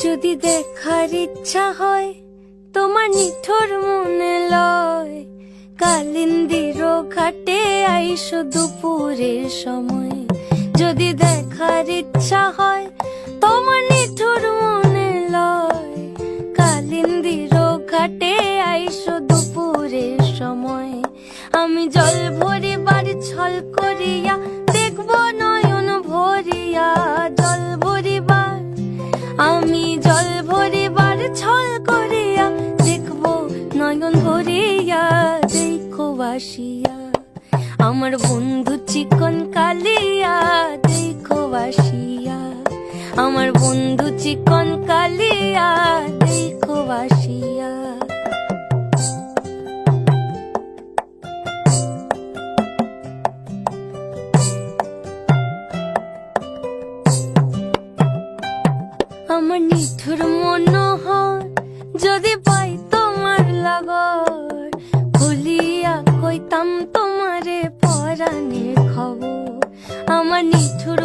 যদি দেখার ইচ্ছা হয় তোমার নিঠুর মনে লয়, কালিন্দির ঘাটে আইসো দুপুরের সময়। যদি দেখার ইচ্ছা হয় তোমার নিঠুর মনে লয়, কালিন্দির ঘাটে আইসো দুপুরের সময়। আমি জল ভরিবার ছল করিয়া দেখব নয়ন ভরিয়া, জল ভরিবার আমি জল ভরিবার ছল করিয়া দেখব নয়ন ভরিয়া। দেখো বাসিয়া আমার বন্ধু চিকন কালিয়া, দেখো বাসিয়া আমার বন্ধু চিকন কালিয়া, দেখো বাসিয়া। আমার নিঠুর মনোহর যদি পাই তোমার লাগর, খুলিয়া কইতাম তোমারে পরাণের খবর। আমার নিঠুর